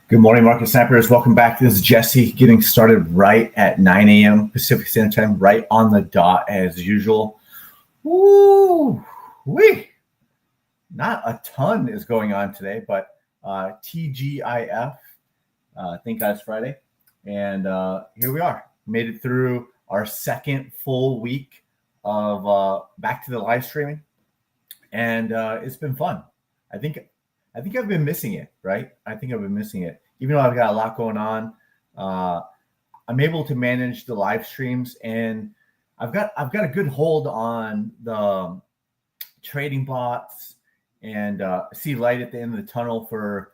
Good morning, market snipers. Welcome back. This is Jesse getting started right at 9 a.m. Pacific Standard Time, right on the dot as usual. Woo! Wee! Not a ton is going on today, but TGIF, thank God it's Friday. And here we are. Made it through our second full week of back to the live streaming. And it's been fun. I think I've been missing it, right? I think I've been missing it. Even though I've got a lot going on, I'm able to manage the live streams, and I've got a good hold on the trading bots, and see light at the end of the tunnel for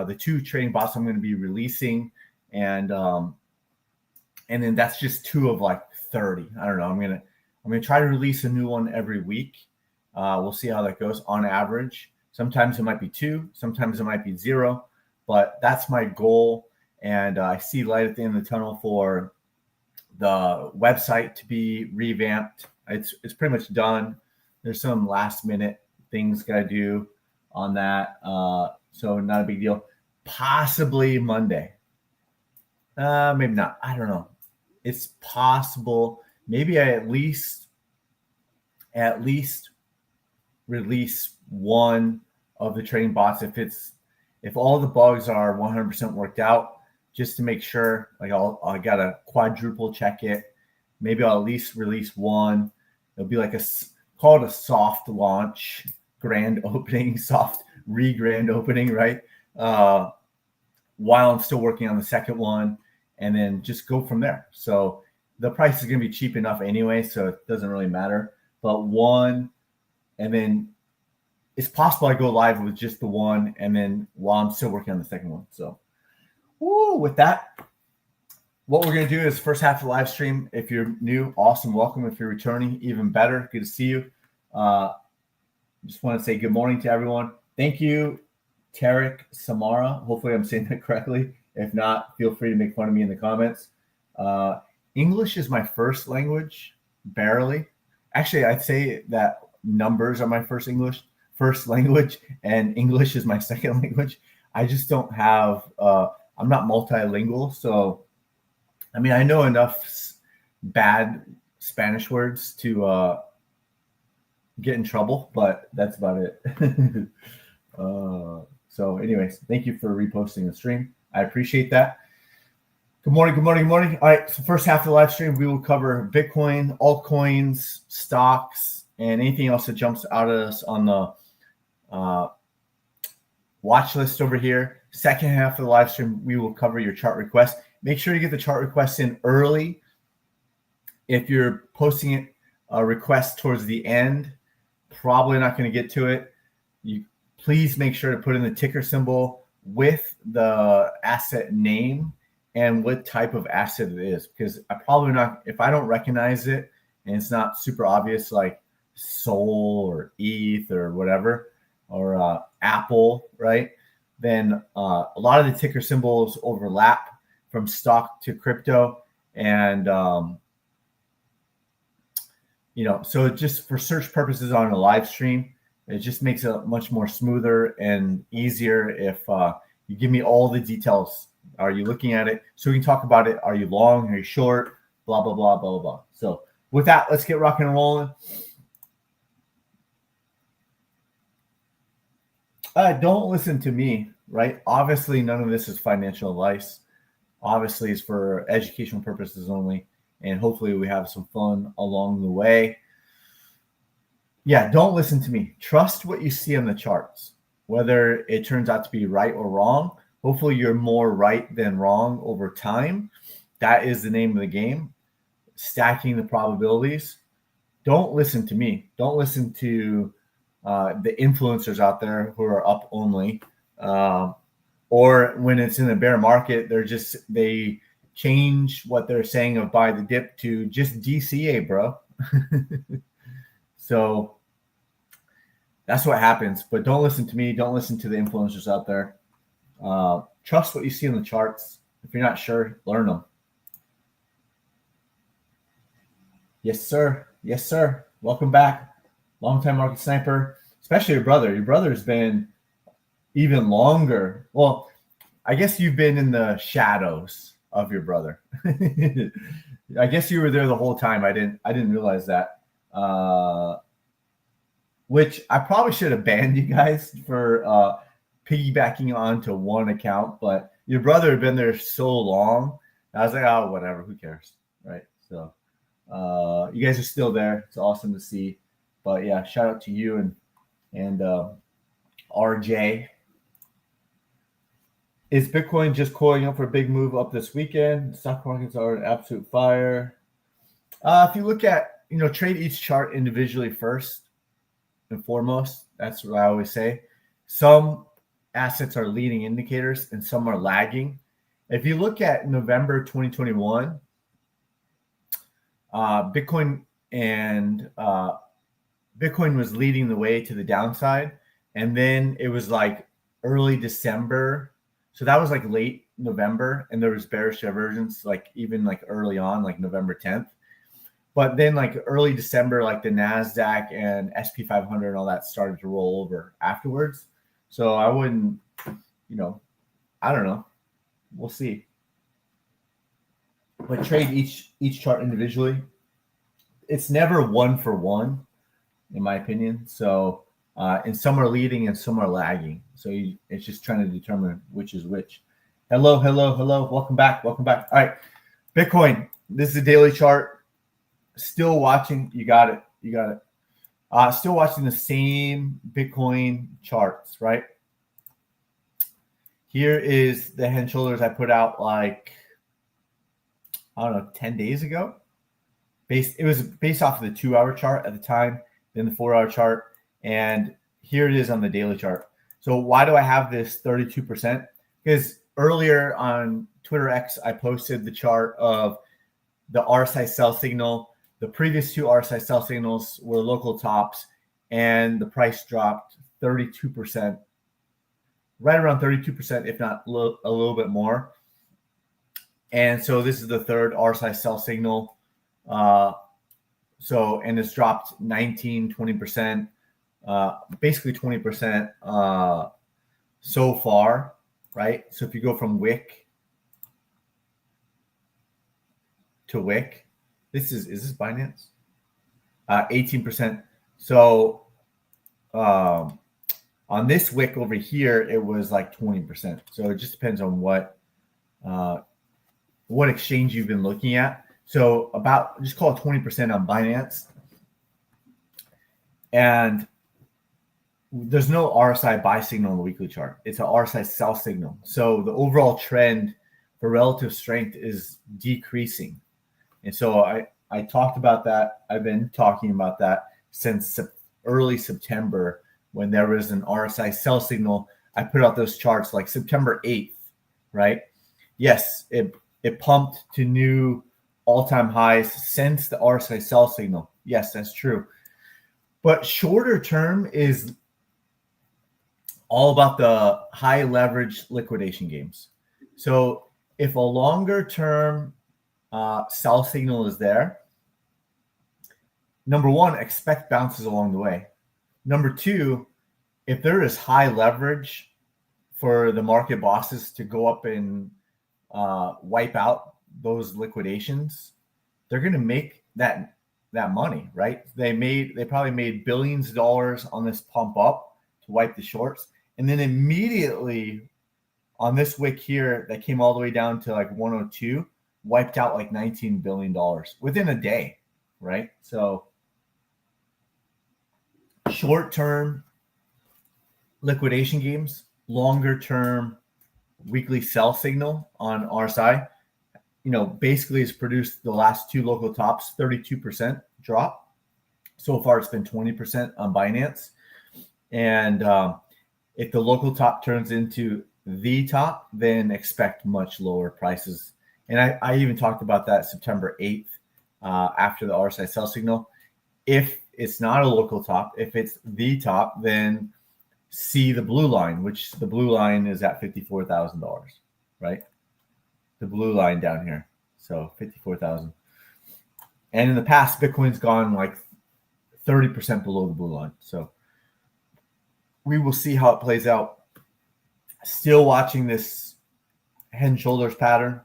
the two trading bots I'm going to be releasing, and then that's just two of like 30. I don't know. I'm gonna try to release a new one every week. We'll see how that goes on average. Sometimes it might be 2, sometimes it might be 0, but that's my goal. And I see light at the end of the tunnel for the website to be revamped. It's pretty much done. There's some last minute things got to do on that. So not a big deal. Possibly Monday. Maybe not. I don't know. It's possible. Maybe I at least release one of the trading bots if all the bugs are 100% worked out, just to make sure. Like I gotta quadruple check it. Maybe I'll at least release one. It'll be like call it a soft launch, grand opening, soft grand opening, right? While I'm still working on the second one, and then just go from there. So the price is gonna be cheap enough anyway, so it doesn't really matter. But one, and then it's possible I go live with just the one, and then while I'm still working on the second one. So, with that, what we're going to do is first half of the live stream. If you're new, awesome. Welcome. If you're returning, even better. Good to see you. Just want to say good morning to everyone. Thank you, Tarek Samara. Hopefully I'm saying that correctly. If not, feel free to make fun of me in the comments. English is my first language, barely. Actually, I'd say that numbers are my first language, and English is my second language. I just don't have, I'm not multilingual. So, I mean, I know enough bad Spanish words to get in trouble, but that's about it. So anyways, thank you for reposting the stream. I appreciate that. Good morning. All right, so first half of the live stream, we will cover Bitcoin, altcoins, stocks, and anything else that jumps out at us on the watch list over here. Second half of the live stream, we will cover your chart request. Make sure you get the chart requests in early. If you're posting a request towards the end, probably not going to get to it. You please make sure to put in the ticker symbol with the asset name and what type of asset it is, because if I don't recognize it and it's not super obvious, like Sol or ETH or whatever, or Apple, right? Then a lot of the ticker symbols overlap from stock to crypto. And, so just for search purposes on a live stream, it just makes it much more smoother and easier if you give me all the details. Are you looking at it? So we can talk about it. Are you long? Are you short? Blah, blah, blah, blah, blah, blah. So with that, let's get rocking and rolling. Don't listen to me, right? Obviously, none of this is financial advice. Obviously, it's for educational purposes only, and hopefully we have some fun along the way. Yeah, don't listen to me. Trust what you see on the charts, whether it turns out to be right or wrong. Hopefully, you're more right than wrong over time. That is the name of the game, stacking the probabilities. Don't listen to me. Don't listen to the influencers out there who are up only, or when it's in a bear market, they change what they're saying of buy the dip to just DCA, bro. So that's what happens. But don't listen to me. Don't listen to the influencers out there. Trust what you see in the charts. If you're not sure, learn them. Yes, sir. Welcome back. Longtime market sniper, especially your brother. Your brother's been even longer. Well, I guess you've been in the shadows of your brother. I guess you were there the whole time. I didn't realize that. Which I probably should have banned you guys for piggybacking onto one account, but your brother had been there so long. I was like, oh, whatever, who cares, right? So you guys are still there. It's awesome to see. But yeah, shout out to you and RJ. Is Bitcoin just coiling up for a big move up this weekend? Stock markets are an absolute fire. If you look at, trade each chart individually first and foremost. That's what I always say. Some assets are leading indicators and some are lagging. If you look at November 2021, Bitcoin was leading the way to the downside. And then it was like early December. So that was like late November, and there was bearish divergence, like even like early on, like November 10th. But then like early December, like the NASDAQ and SP 500 and all that started to roll over afterwards. So I wouldn't, I don't know. We'll see. But trade each chart individually. It's never one for one, in my opinion. So, and some are leading and some are lagging. So it's just trying to determine which is which. Hello. Welcome back. All right. Bitcoin. This is a daily chart. Still watching. You got it. Still watching the same Bitcoin charts, right? Here is the head and shoulders I put out like, I don't know, 10 days ago. It was based off of the 2-hour chart at the time, then the 4-hour chart, and here it is on the daily chart. So why do I have this 32%? Because earlier on Twitter X, I posted the chart of the RSI sell signal. The previous 2 RSI sell signals were local tops, and the price dropped 32%, right around 32%, if not a little bit more. And so this is the third RSI sell signal. And it's dropped 19, 20%, basically 20% so far, right? So if you go from wick to wick, is this Binance? 18%. So on this wick over here, it was like 20%. So it just depends on what exchange you've been looking at. So just call it 20% on Binance. And there's no RSI buy signal on the weekly chart. It's an RSI sell signal. So the overall trend for relative strength is decreasing. And so I talked about that. I've been talking about that since early September when there was an RSI sell signal. I put out those charts like September 8th, right? Yes, it pumped to new all-time highs since the RSI sell signal. Yes, that's true. But shorter term is all about the high leverage liquidation games. So if a longer term sell signal is there, number one, expect bounces along the way. Number two, if there is high leverage for the market bosses to go up and wipe out those liquidations, they're going to make that money, right? They probably made billions of dollars on this pump up to wipe the shorts, and then immediately on this wick here that came all the way down to like 102, wiped out like $19 billion within a day, right? So short-term liquidation games, longer-term weekly sell signal on RSI, basically has produced the last 2 local tops, 32% drop. So far, it's been 20% on Binance. And if the local top turns into the top, then expect much lower prices. And I even talked about that September 8th after the RSI sell signal. If it's not a local top, if it's the top, then see the blue line, which the blue line is at $54,000, right? The blue line down here. So 54,000. And in the past, Bitcoin's gone like 30% below the blue line. So we will see how it plays out. Still watching this head and shoulders pattern.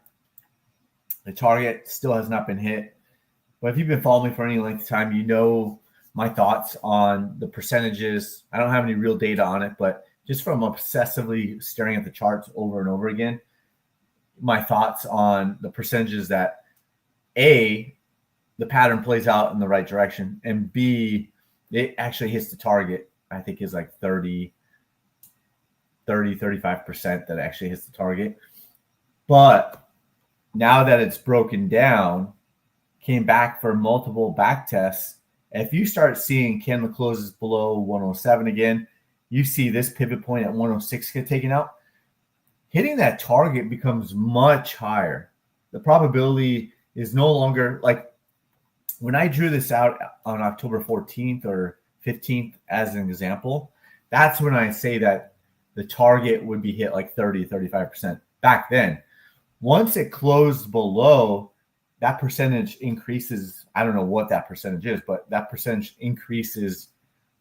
The target still has not been hit. But if you've been following me for any length of time, you know my thoughts on the percentages. I don't have any real data on it, but just from obsessively staring at the charts over and over again, my thoughts on the percentages that A, the pattern plays out in the right direction, and B, it actually hits the target, I think is like 35% that actually hits the target. But now that it's broken down, came back for multiple back tests. If you start seeing candle closes below 107 again, you see this pivot point at 106 get taken out, hitting that target becomes much higher. The probability is no longer like when I drew this out on October 14th or 15th as an example, that's when I say that the target would be hit like 30, 35% back then. Once it closed below, that percentage increases. I don't know what that percentage is, but that percentage increases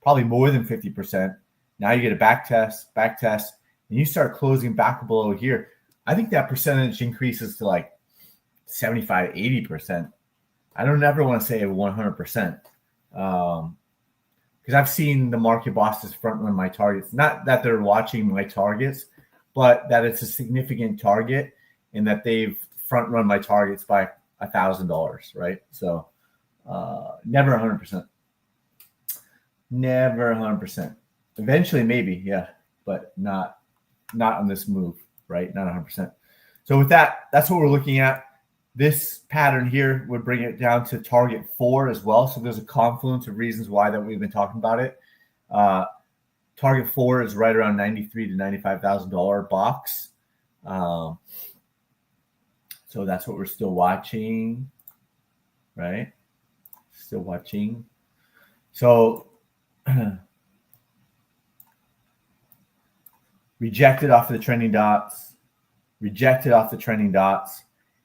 probably more than 50%. Now you get a back test, and you start closing back below here. I think that percentage increases to like 75, 80%. I don't ever want to say 100%. Because I've seen the market bosses front run my targets. Not that they're watching my targets, but that it's a significant target and that they've front run my targets by $1,000, right? So never 100%. Never 100%. Eventually, maybe, yeah, but not on this move, right? Not 100%. So with that, that's what we're looking at. This pattern here would bring it down to target 4 as well. So there's a confluence of reasons why that we've been talking about it. Target 4 is right around $93,000 to $95,000 box. So that's what we're still watching, right? Still watching. So rejected off of the trending dots, rejected off the trending dots.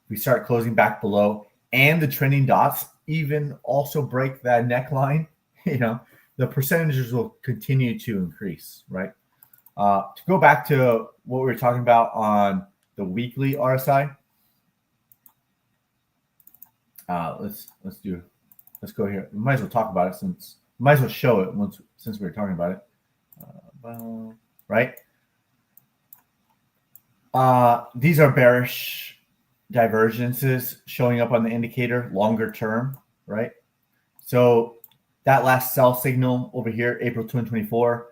We start closing back below, and the trending dots even also break that neckline. The percentages will continue to increase, right? To go back to what we were talking about on the weekly RSI, let's go here. We might as well talk about it might as well show it since we were talking about it, right? These are bearish divergences showing up on the indicator longer term, right? So that last sell signal over here, April 2024,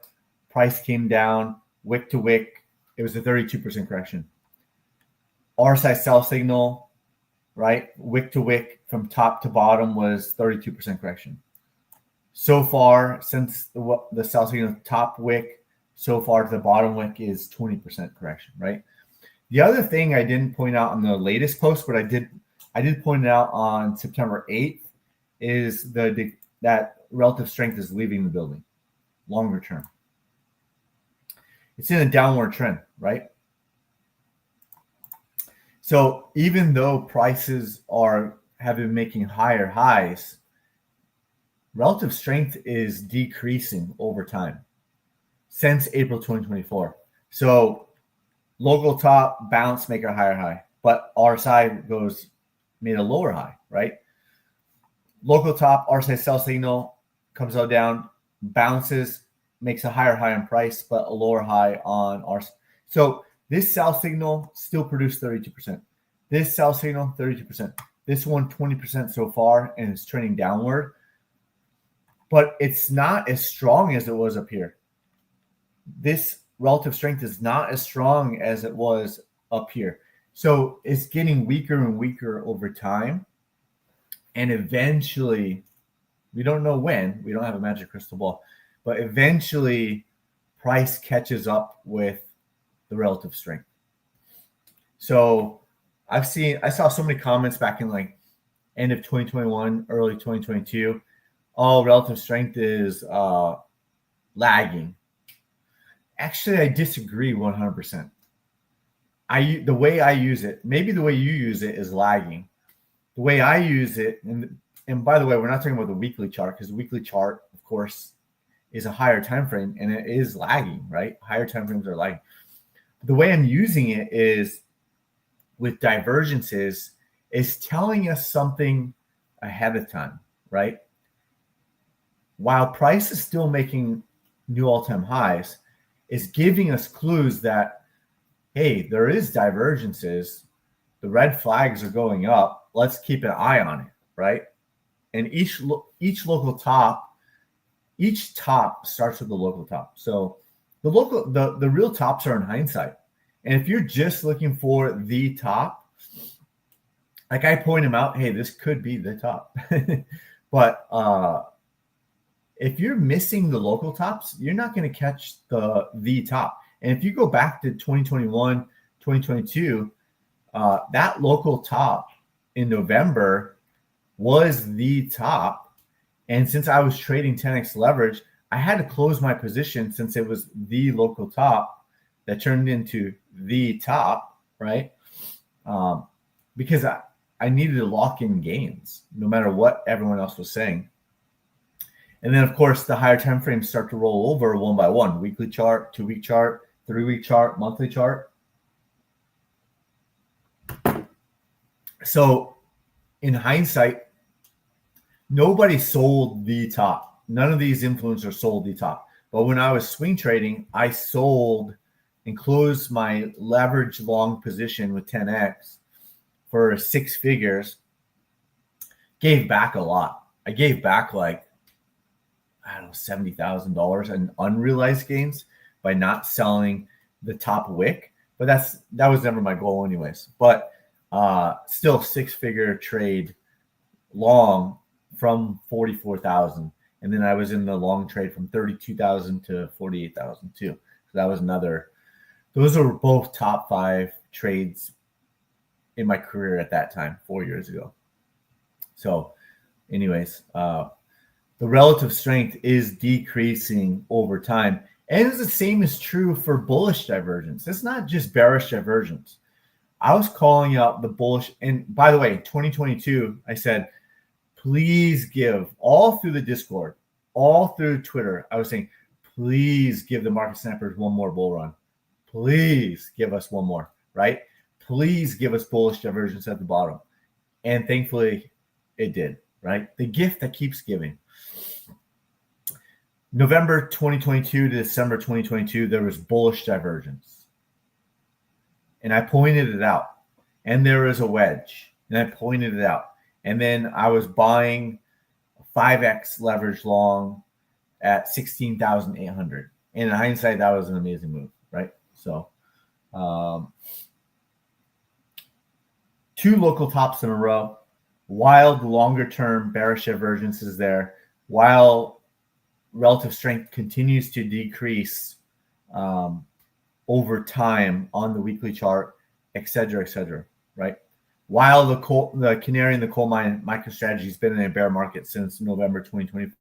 price came down wick to wick. It was a 32% correction. RSI sell signal, right? Wick to wick from top to bottom was 32% correction. So far, since the sell signal top wick, so far to the bottom wick is 20% correction, right? The other thing I didn't point out on the latest post, but I did point it out on September 8th, is that relative strength is leaving the building longer term. It's in a downward trend, right? So even though prices have been making higher highs, relative strength is decreasing over time since April 2024. So local top, bounce, make a higher high, but RSI made a lower high, right? Local top, RSI sell signal comes out down, bounces, makes a higher high on price, but a lower high on RSI. So this sell signal still produced 32%. This sell signal, 32%. This one, 20% so far, and it's trending downward. But it's not as strong as it was up here. This relative strength is not as strong as it was up here. So it's getting weaker and weaker over time. And eventually, we don't know when, we don't have a magic crystal ball, but eventually price catches up with the relative strength. So I saw so many comments back in like end of 2021, early 2022. Oh, relative strength is lagging. Actually, I disagree 100%. The way I use it, maybe the way you use it is lagging. The way I use it, and by the way, we're not talking about the weekly chart, because the weekly chart, of course, is a higher time frame and it is lagging, right? Higher time frames are lagging. The way I'm using it is with divergences is telling us something ahead of time, right? While price is still making new all-time highs, is giving us clues that, hey, there is divergences. The red flags are going up. Let's keep an eye on it, right? And each local top, each top starts with the local top. So the real tops are in hindsight. And if you're just looking for the top, like I point them out, hey, this could be the top. But if you're missing the local tops, you're not going to catch the top. And if you go back to 2021, 2022, that local top in November was the top. And since I was trading 10x leverage, I had to close my position since it was the local top that turned into the top, right? Because I needed to lock in gains no matter what everyone else was saying. And then, of course, the higher time frames start to roll over one by one: weekly chart, 2-week chart, 3-week chart, monthly chart. So in hindsight, nobody sold the top. None of these influencers sold the top. But when I was swing trading, I sold and closed my leverage long position with 10x for 6 figures. Gave back a lot. I gave back like, I don't know, $70,000 in unrealized gains by not selling the top wick. But that was never my goal anyways. But still 6-figure trade long from 44,000. And then I was in the long trade from 32,000 to 48,000 too. So that was another, those are both top 5 trades in my career at that time, 4 years ago. So anyways, the relative strength is decreasing over time. And the same is true for bullish divergence. It's not just bearish divergence. I was calling out the bullish. And by the way, 2022, I said, please give, all through the Discord, all through Twitter, I was saying, please give the market snappers one more bull run. Please give us one more, right? Please give us bullish divergence at the bottom. And thankfully, it did, right? The gift that keeps giving. November 2022 to December 2022, there was bullish divergence. And I pointed it out. And there was a wedge. And I pointed it out. And then I was buying 5x leverage long at 16,800. And in hindsight, that was an amazing move, right? So 2 local tops in a row. While the longer term bearish divergence is there, while relative strength continues to decrease over time on the weekly chart, et cetera, right? While the canary in the coal mine MicroStrategy has been in a bear market since November 2020.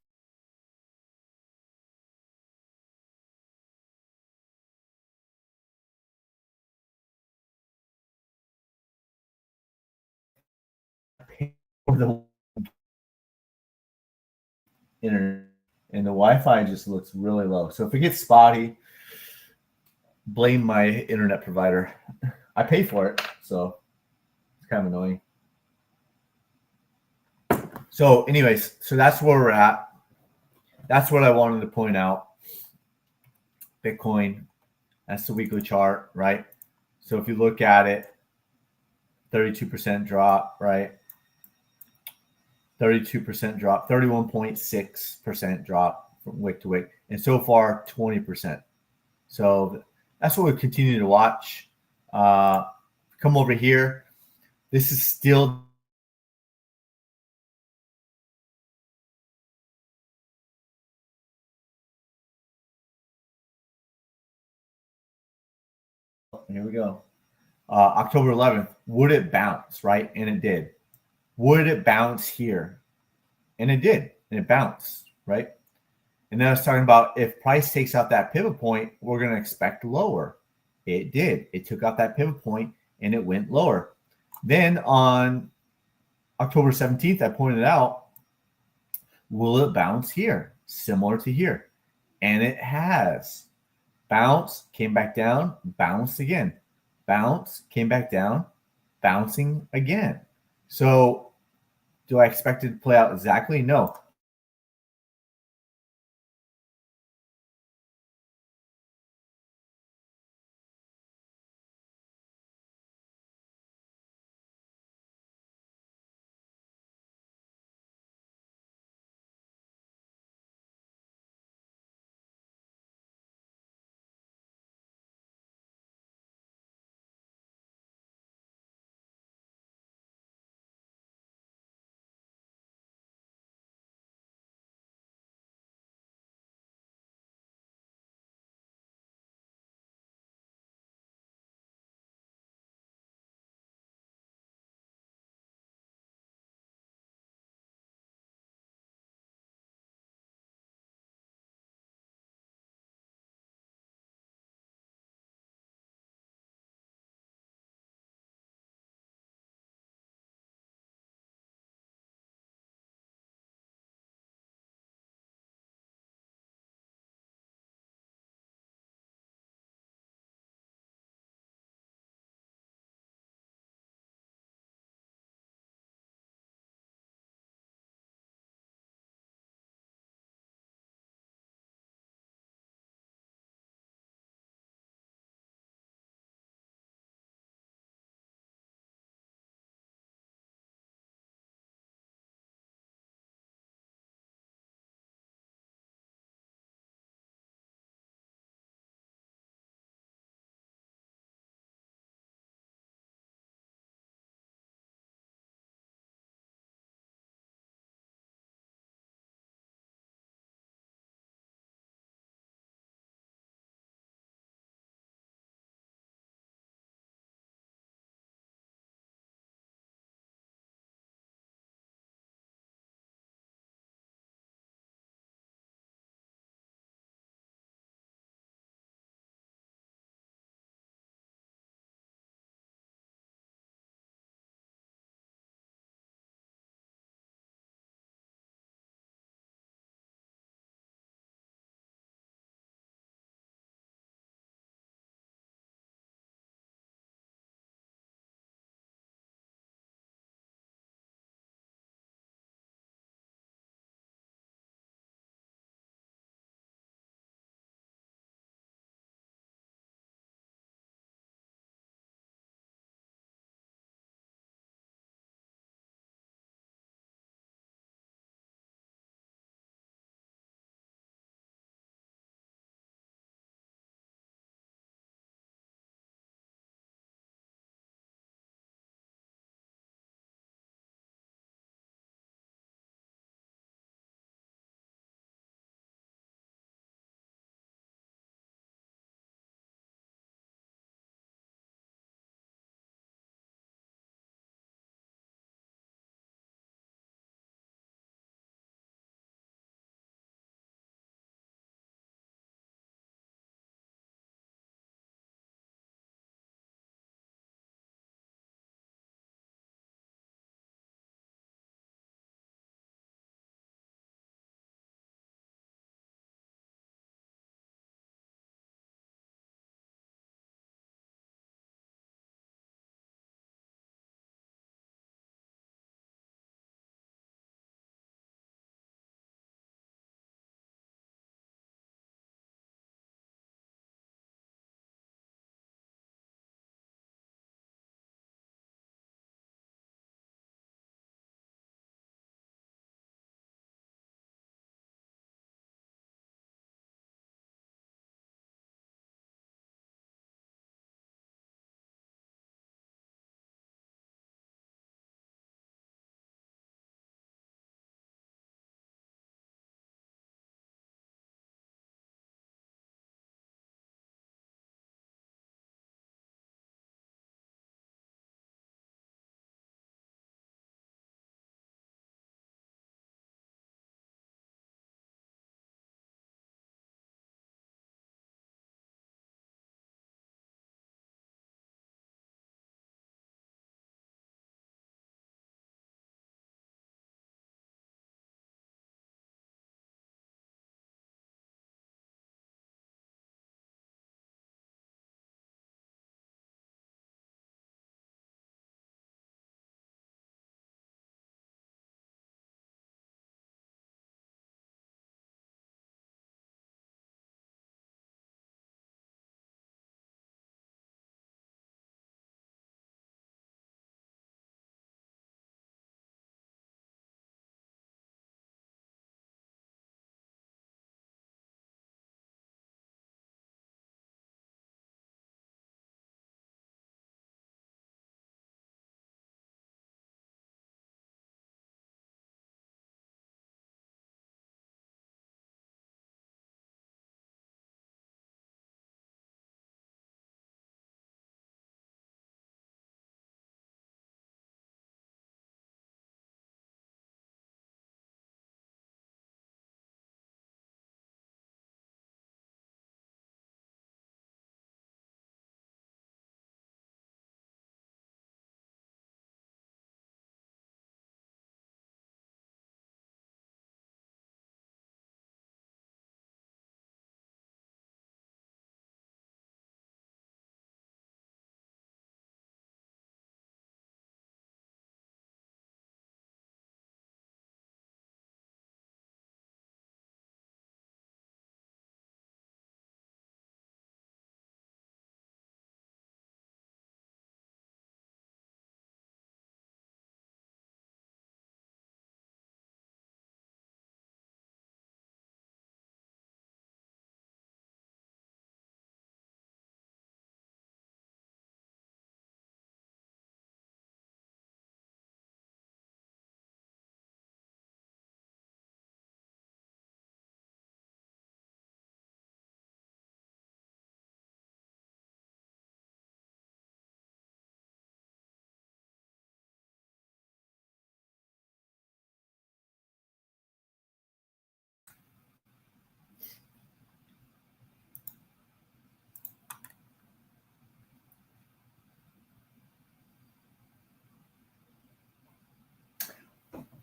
The internet and the Wi-Fi just looks really low. So if it gets spotty, blame my internet provider. I pay for it, so it's kind of annoying. So anyways, so that's where we're at. That's what I wanted to point out. Bitcoin, that's the weekly chart, right? So if you look at it, 32% drop, right? 32% drop, 31.6% drop from wick to wick, and so far 20%. So that's what we continue to watch. Come over here. This is still here we go. October 11th. Would it bounce, right? And it did. Would it bounce here? And it did. And it bounced, right? And then I was talking about if price takes out that pivot point, we're going to expect lower. It did. It took out that pivot point and it went lower. Then on October 17th, I pointed out, will it bounce here? Similar to here. And it has. Bounce, came back down, bounced again. Bounce, came back down, bouncing again. So do I expect it to play out exactly? No.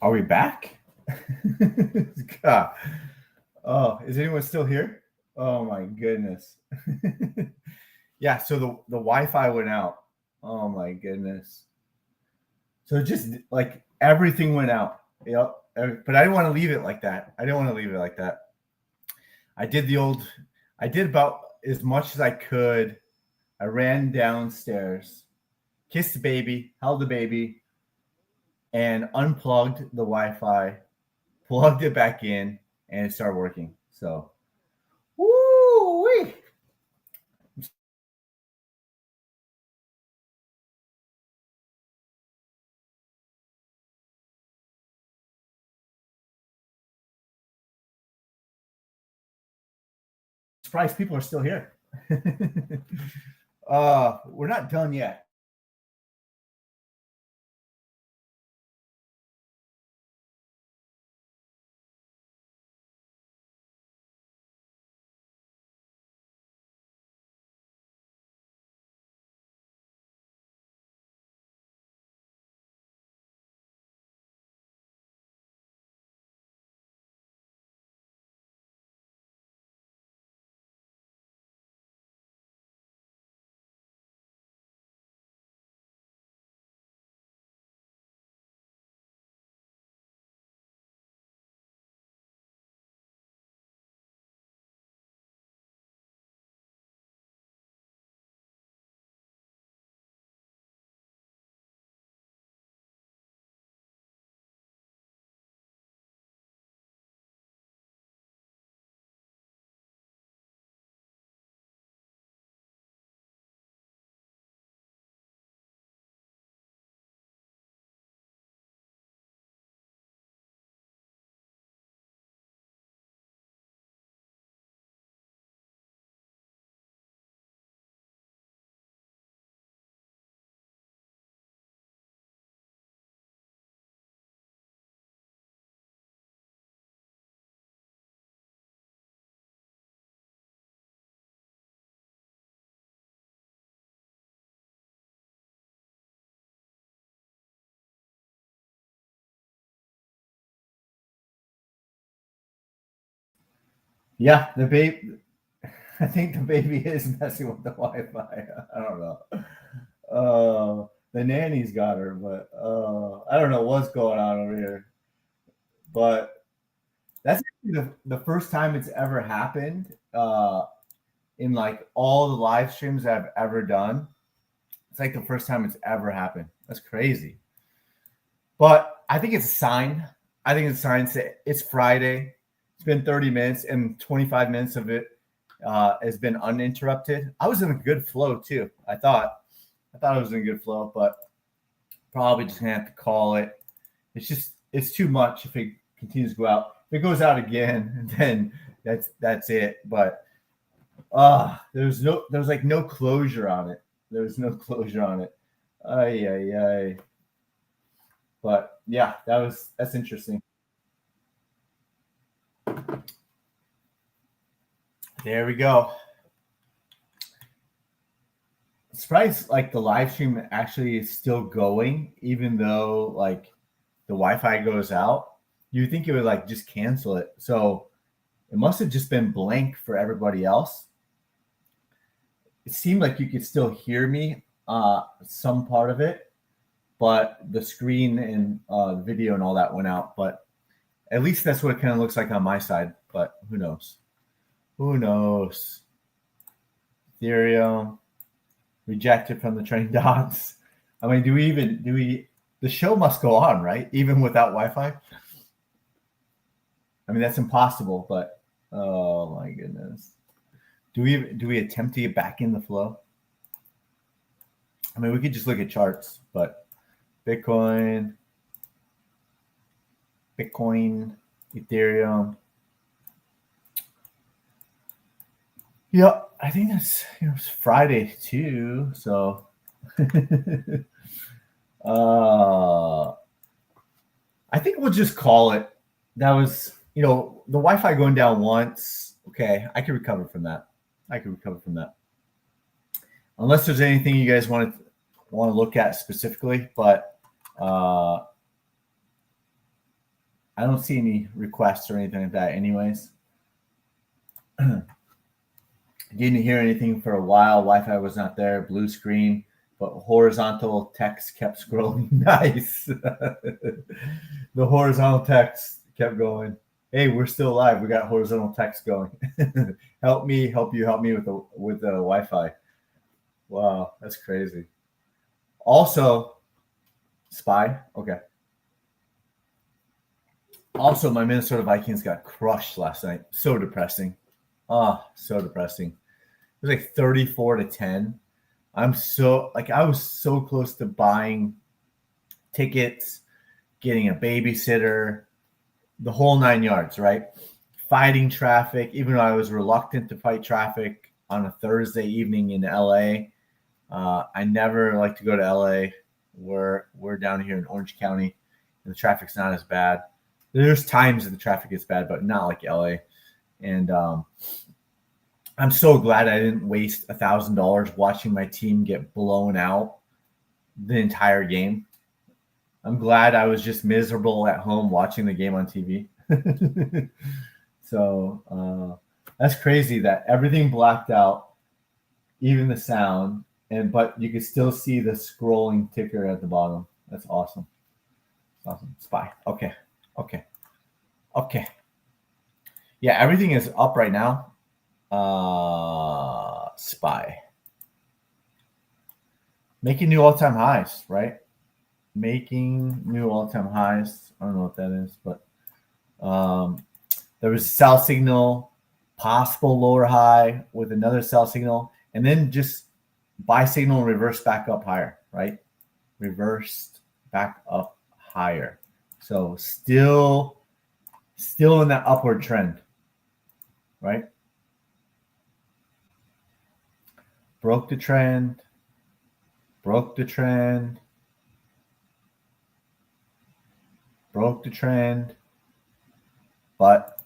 Are we back? God. Oh, is anyone still here? Oh my goodness. Yeah, so the Wi-Fi went out. Oh my goodness. So just like everything went out. Yep. But I didn't want to leave it like that. I did about as much as I could. I ran downstairs, kissed the baby, held the baby, and unplugged the Wi-Fi, plugged it back in, and it started working. So, woo-wee. Surprised people are still here. We're not done yet. Yeah, the baby. I think the baby is messing with the Wi-Fi. I don't know. The nanny's got her, but I don't know what's going on over here. But that's the first time it's ever happened in like all the live streams I've ever done. It's like the first time it's ever happened. That's crazy. But I think it's a sign. I think it's a sign. It's Friday. It's been 30 minutes and 25 minutes of it has been uninterrupted. I was in a good flow too. I thought I was in a good flow, but probably just gonna have to call it. It's too much if it continues to go out. If it goes out again, then that's it. But there's like no closure on it. There's no closure on it. Ay ay ay. But yeah, that's interesting. There we go. Surprised like the live stream actually is still going, even though like the Wi-Fi goes out. You think it would like just cancel it. So it must have just been blank for everybody else. It seemed like you could still hear me, some part of it, but the screen and the video and all that went out. But at least that's what it kind of looks like on my side. But who knows? Who knows? Ethereum rejected from the training dots. I mean, do we? The show must go on, right? Even without Wi-Fi. I mean, that's impossible. But oh my goodness, do we attempt to get back in the flow? I mean, we could just look at charts, but Bitcoin, Ethereum. Yeah, I think that's it's Friday too. So I think we'll just call it. That was the Wi-Fi going down once. Okay, I can recover from that. Unless there's anything you guys want to look at specifically, but I don't see any requests or anything like that anyways. Didn't hear anything for a while. Wi-Fi was not there. Blue screen, but horizontal text kept scrolling. Nice. The horizontal text kept going. Hey, we're still alive. We got horizontal text going. Help me, help you, help me with the Wi-Fi. Wow, that's crazy. Also, SPY. Okay. Also, my Minnesota Vikings got crushed last night. So depressing. So depressing. It was like 34-10. I was so close to buying tickets, getting a babysitter, the whole 9 yards, right? Fighting traffic, even though I was reluctant to fight traffic on a Thursday evening in LA. I never like to go to LA. We're down here in Orange County, and the traffic's not as bad. There's times that the traffic is bad, but not like LA. And I'm so glad I didn't waste $1,000 watching my team get blown out the entire game. I'm glad I was just miserable at home watching the game on TV. So that's crazy that everything blacked out, even the sound, but you could still see the scrolling ticker at the bottom. That's awesome. Awesome. SPY. Okay. Yeah, everything is up right now. SPY. Making new all-time highs, right? Making new all-time highs. I don't know what that is, but there was a sell signal, possible lower high with another sell signal, and then just buy signal reverse back up higher, right? Reversed back up higher. So still in that upward trend, right? Broke the trend, broke the trend, broke the trend, but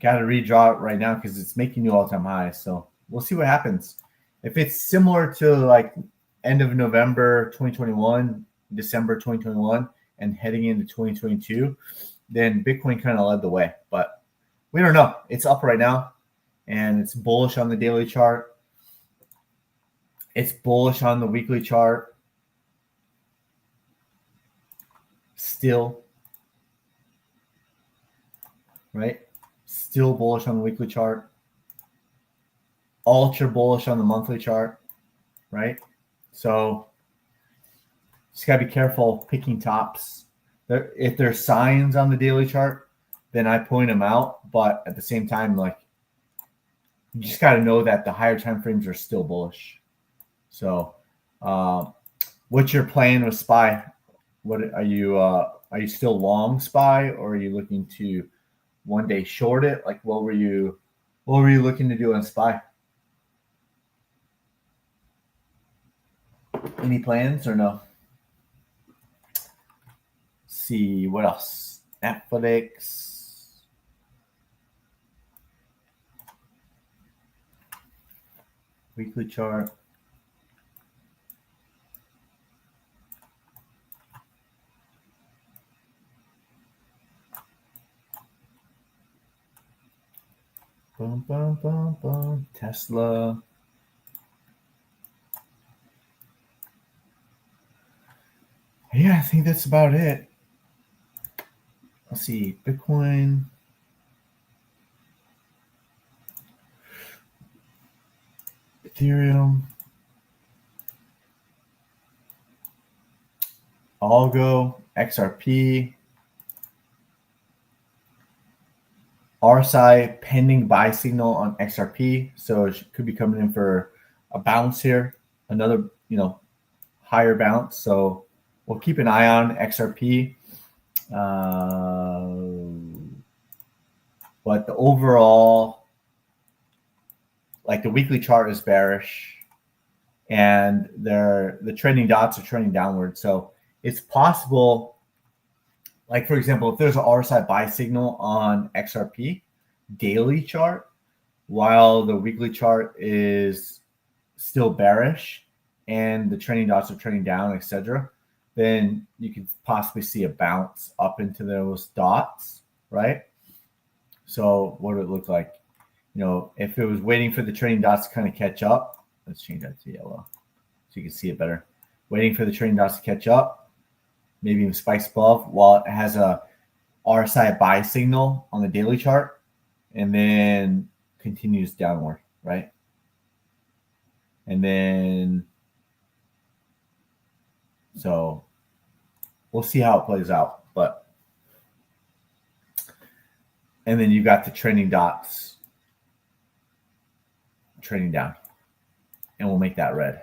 got to redraw it right now because it's making new all-time highs. So we'll see what happens. If it's similar to like end of November 2021, December 2021, and heading into 2022, then Bitcoin kind of led the way. But we don't know. It's up right now, and it's bullish on the daily chart. It's bullish on the weekly chart. Still, right? Still bullish on the weekly chart. Ultra bullish on the monthly chart, right? So just got to be careful picking tops. If there's signs on the daily chart, then I point them out. But at the same time, like, you just got to know that the higher time frames are still bullish. So what's your plan with SPY? What are you still long SPY, or are you looking to one day short it? Like, what were you looking to do on SPY? Any plans or no? Let's see what else. Netflix. Weekly chart. Boom, boom, boom, boom. Tesla. Yeah, I think that's about it. Let's see. Bitcoin. Ethereum. Algo. XRP. RSI pending buy signal on XRP. So it could be coming in for a bounce here. Another, higher bounce. So we'll keep an eye on XRP. But the overall, like, the weekly chart is bearish, and the trending dots are trending downward. So it's possible, like, for example, if there's an RSI buy signal on XRP daily chart, while the weekly chart is still bearish and the trending dots are trending down, etc., then you could possibly see a bounce up into those dots, right? So what would it look like? If it was waiting for the trailing dots to kind of catch up, let's change that to yellow so you can see it better. Waiting for the trailing dots to catch up, maybe even spikes above while it has a RSI buy signal on the daily chart, and then continues downward, right? And then, so we'll see how it plays out. And then you got the trending dots trending down, and we'll make that red.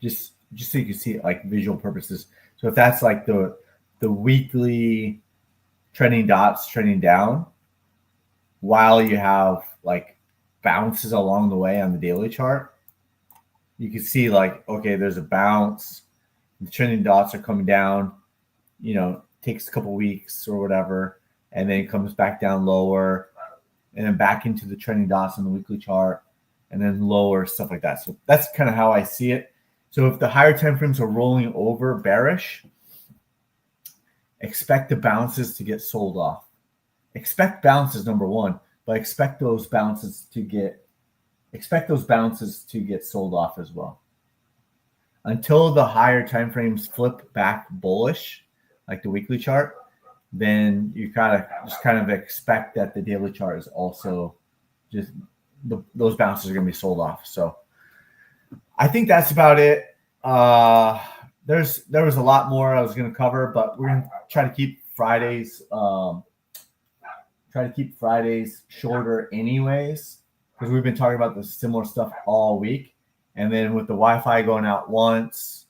Just so you can see it, like visual purposes. So if that's like the weekly trending dots trending down, while you have like bounces along the way on the daily chart, you can see like, okay, there's a bounce, the trending dots are coming down, takes a couple weeks or whatever, and then it comes back down lower, and then back into the trending dots on the weekly chart, and then lower, stuff like that. So that's kind of how I see it. So if the higher time frames are rolling over bearish, expect the bounces to get sold off. Expect bounces, number one, but expect those bounces to get sold off as well. Until the higher time frames flip back bullish, like the weekly chart, then you gotta just kind of expect that the daily chart is also just those bounces are going to be sold off. So I think that's about it. There was a lot more I was going to cover, but we're going to try to keep Fridays shorter anyways, because we've been talking about the similar stuff all week. And then with the Wi-Fi going out once,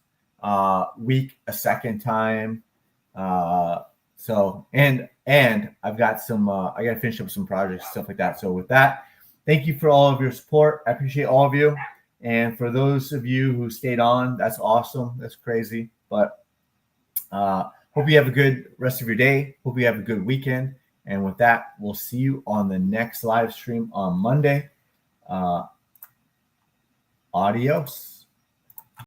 week a second time. So and I've got some I got to finish up some projects, stuff like that. So with that, thank you for all of your support. I appreciate all of you. And for those of you who stayed on, that's awesome. That's crazy. But hope you have a good rest of your day. Hope you have a good weekend. And with that, we'll see you on the next live stream on Monday. Adios.